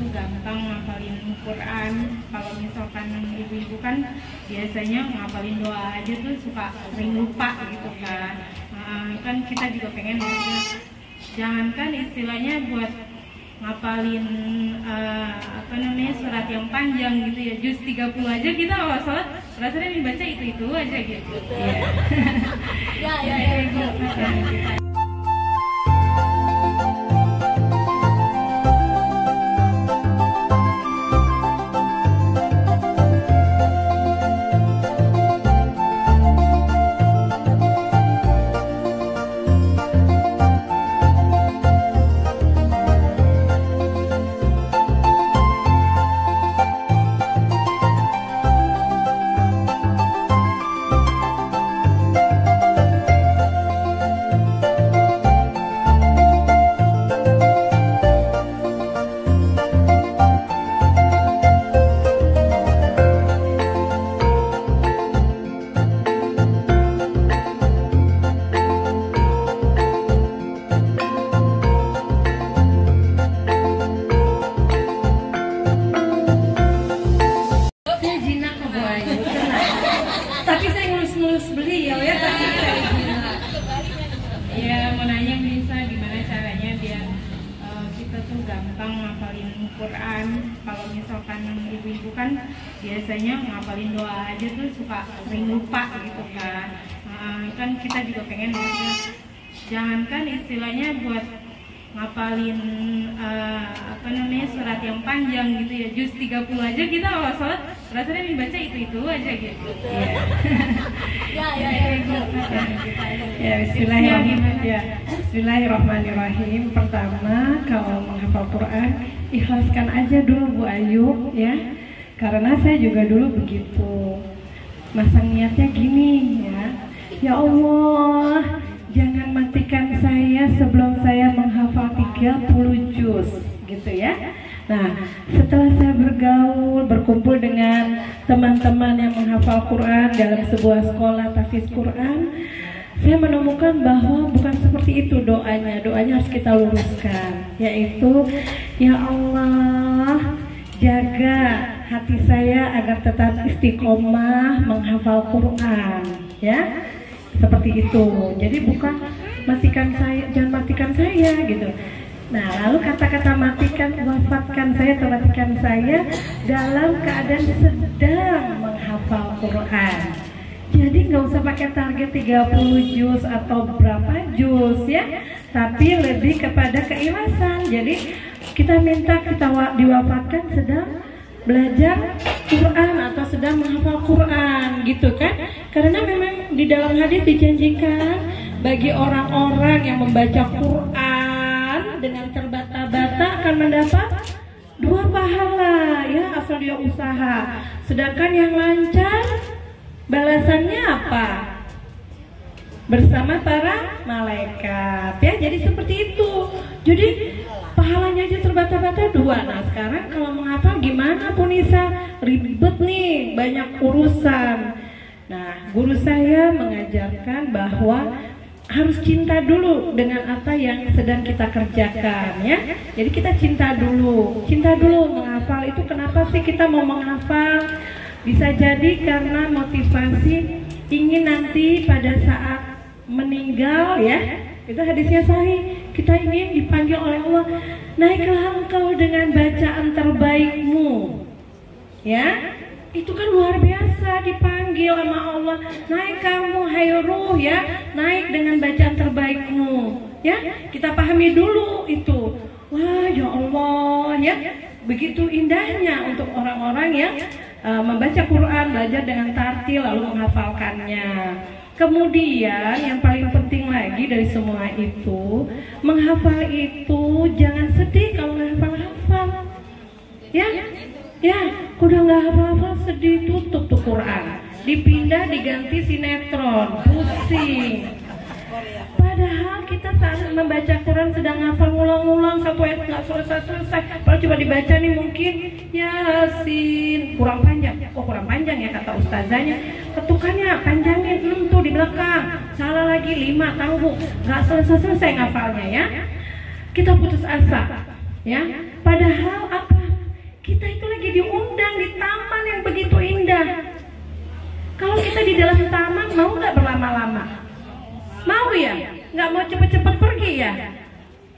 tuh gampang ngapalin Quran. Kalau misalkan ibu-ibu kan biasanya ngapalin doa aja tuh suka sering lupa gitu kan. Kan kita juga pengen jangankan istilahnya buat ngapalin surat yang panjang gitu ya, juz 30 aja kita kalau sholat rasanya dibaca itu aja gitu. Ya. Tapi saya ngulus-ngulus beliau ya tadi. Ya mau nanya bisa gimana caranya biar kita tuh gampang ngapalin Quran. Kalau misalkan ibu-ibu kan biasanya ngapalin doa aja tuh suka sering lupa gitu kan. Kan kita juga pengen jangankan istilahnya buat ngapalin surat yang panjang gitu ya, juz 30 aja kita kalau sholat rasanya dibaca itu aja gitu. Ya, Bismillahirrahmanirrahim. Pertama, kalau menghafal Quran, ikhlaskan aja dulu Bu Ayu ya. Karena saya juga dulu begitu. Masang niatnya gini ya. Ya Allah, jangan matikan saya sebelum saya menghafal 30 juz gitu ya. Nah, setelah saya berkumpul dengan teman-teman yang menghafal Quran dalam sebuah sekolah tahfiz Quran, saya menemukan bahwa bukan seperti itu doanya. Doanya harus kita luruskan, yaitu ya Allah, jaga hati saya agar tetap istiqomah menghafal Quran ya. Seperti itu. Jadi bukan matikan saya, jangan matikan saya gitu. Nah, lalu kata-kata matikan, wafatkan saya atau matikan saya dalam keadaan sedang menghafal Quran. Jadi nggak usah pakai target 30 juz atau berapa juz ya, tapi lebih kepada keikhlasan. Jadi kita minta diwafatkan sedang belajar Quran atau sedang menghafal Quran gitu kan. Karena memang di dalam hadis dijanjikan bagi orang-orang yang membaca Quran dengan terbata-bata akan mendapat 2 pahala ya, asal dia usaha. Sedangkan yang lancar balasannya apa? Bersama para malaikat ya. Jadi seperti itu. Jadi pahalanya aja terbata-bata 2. Nah sekarang kalau menghafal gimana Punisa? Ribet nih, banyak urusan. Nah guru saya mengajarkan bahwa harus cinta dulu dengan apa yang sedang kita kerjakan ya. Jadi kita cinta dulu menghafal itu. Kenapa sih kita mau menghafal? Bisa jadi karena motivasi ingin nanti pada saat meninggal ya, itu hadisnya sahih, kita ingin dipanggil oleh Allah, naiklah engkau dengan bacaan terbaikmu ya. Itu kan luar biasa, dipanggil sama Allah, naik kamu hai ruh ya, naik dengan bacaan terbaikmu ya. Kita pahami dulu itu. Wah ya Allah ya, begitu indahnya untuk orang-orang yang membaca Quran, belajar dengan tartil lalu menghafalkannya. Kemudian yang paling penting lagi dari semua itu, menghafal itu jangan sedih kalau nggak hafal-hafal ya. Ya, udah nggak hafal-hafal sedih, tutup tuh Quran, dipindah diganti sinetron, pusing. Padahal kita saat membaca Quran sedang hafal ngulang-ngulang satu ayat nggak selesai. Kalau coba dibaca nih mungkin Yasin kurang panjang. Oh kurang panjang ya kata ustazanya. Ketukannya panjangin 6 tuh di belakang. Salah lagi 5 tangguh. Nggak selesai ngafalnya ya. Kita putus asa ya. Padahal apa? Kita itu lagi diundang di taman yang begitu indah. Kalau kita di dalam taman mau nggak berlama-lama? Mau ya? Nggak mau cepet-cepet pergi ya?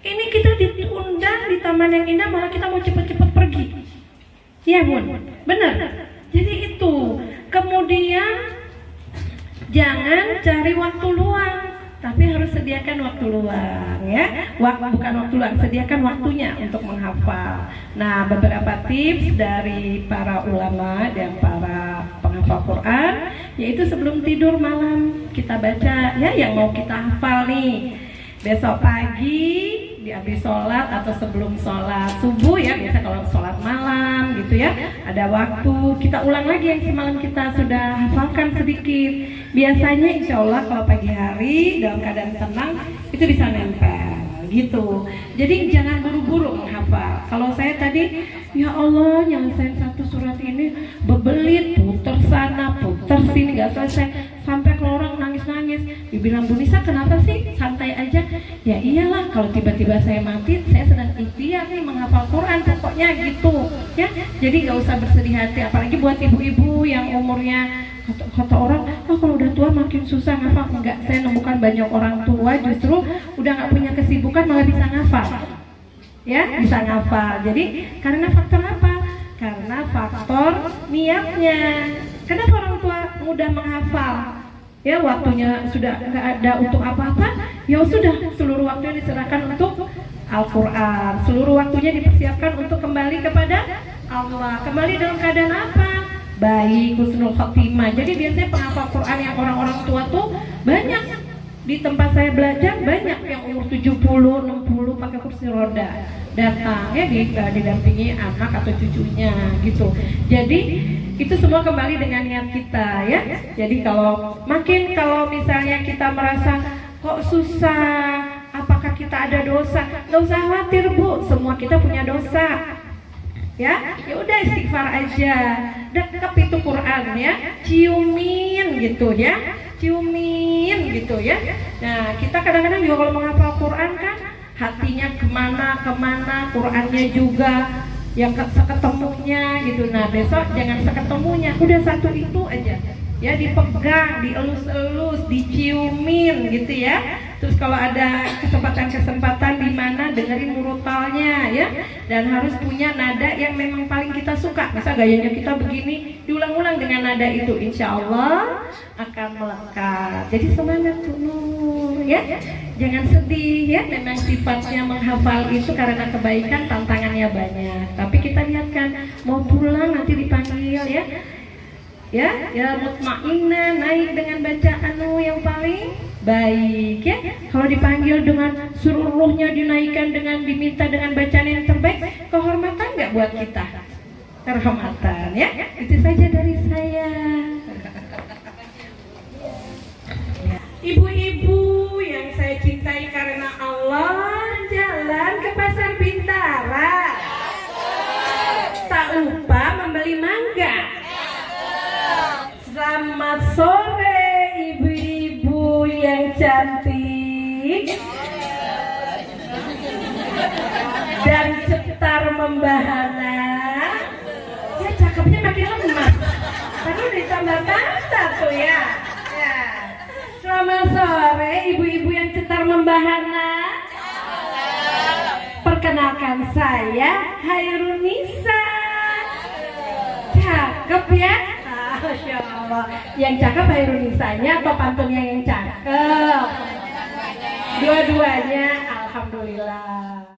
Ini kita diundang di taman yang indah, malah kita mau cepet-cepet pergi. Iya Bun, benar. Jadi itu. Kemudian jangan cari waktu luang, tapi harus sediakan waktu luang ya. Bukan waktu luang, sediakan waktunya untuk menghafal. Nah, beberapa tips dari para ulama dan para penghafal Quran, yaitu sebelum tidur malam kita baca ya yang mau kita hafal nih. Besok pagi habis sholat atau sebelum sholat subuh ya, biasa kalau sholat malam gitu ya, ada waktu kita ulang lagi yang semalam kita sudah hafalkan sedikit. Biasanya insya Allah kalau pagi hari dalam keadaan tenang itu bisa nempel gitu. Jadi jangan buru-buru menghafal. Kalau saya tadi ya Allah nyelesain satu surat ini bebelit, puter sana puter sini gak selesai, sampai kalau orang nangis-nangis. Dibilang Bu Nisa kenapa sih, santai aja. Ya iyalah, kalau tiba-tiba saya mati, saya sedang ikhtiar nih menghafal Quran pokoknya gitu ya. Jadi gak usah bersedih hati, apalagi buat ibu-ibu yang umurnya kata orang, oh kalau udah tua makin susah ngafal. Enggak, saya nemukan banyak orang tua justru udah gak punya kesibukan malah bisa ngafal ya, bisa ngafal. Jadi karena faktor apa? Karena faktor niatnya. Kenapa orang tua mudah menghafal? Ya waktunya sudah nggak ada untuk apa-apa, ya sudah seluruh waktunya diserahkan untuk Al-Quran, seluruh waktunya dipersiapkan untuk kembali kepada Allah. Kembali dalam keadaan apa? Baik, husnul khotimah. Jadi biasanya penghafal Quran yang orang-orang tua tuh banyak. Di tempat saya belajar banyak yang umur 70, 60 pakai kursi roda datang ya, didampingi anak atau cucunya gitu. Jadi itu semua kembali dengan niat kita ya. Jadi kalau misalnya kita merasa kok susah, apakah kita ada dosa, nggak usah khawatir Bu, semua kita punya dosa ya. Ya udah istighfar aja, dekep itu Quran ya, ciumin gitu ya, ciumin gitu ya. Nah kita kadang-kadang juga kalau menghafal Quran kan hatinya kemana, Qurannya juga yang seketemunya gitu. Nah besok jangan seketemunya, udah satu itu aja ya, dipegang, dielus-elus, diciumin gitu ya. Terus kalau ada kesempatan di mana dengerin murotalnya ya, dan harus punya nada yang memang paling kita suka. Masa gayanya kita begini, diulang-ulang dengan nada itu, insya Allah akan melekat. Jadi semangat dulu ya, jangan sedih ya. Memang sifatnya menghafal itu karena kebaikan, tantangannya banyak. Tapi kita lihatkan mau pulang nanti dipanggil ya mutmainnah, naik dengan bacaan yang paling baik ya. Kalau dipanggil dengan seluruhnya dinaikkan dengan diminta dengan bacaan yang terbaik, kehormatan nggak buat kita? Kehormatan ya. Itu saja dari saya. Ibu-ibu yang saya cintai karena Allah, jalan ke pasar Bintara, tak lupa membeli mangga. Selamat sore ibu-ibu yang cantik dan cetar membahana. Ya cakepnya makin lemah, tadi udah ditambah-tambah tuh ya. Selamat sore ibu-ibu yang cetar membahana. Perkenalkan saya Hairunisa. Cakep ya. Masya Allah. Yang cakep Hairunisanya atau pantunnya yang cakep? Dua-duanya, alhamdulillah.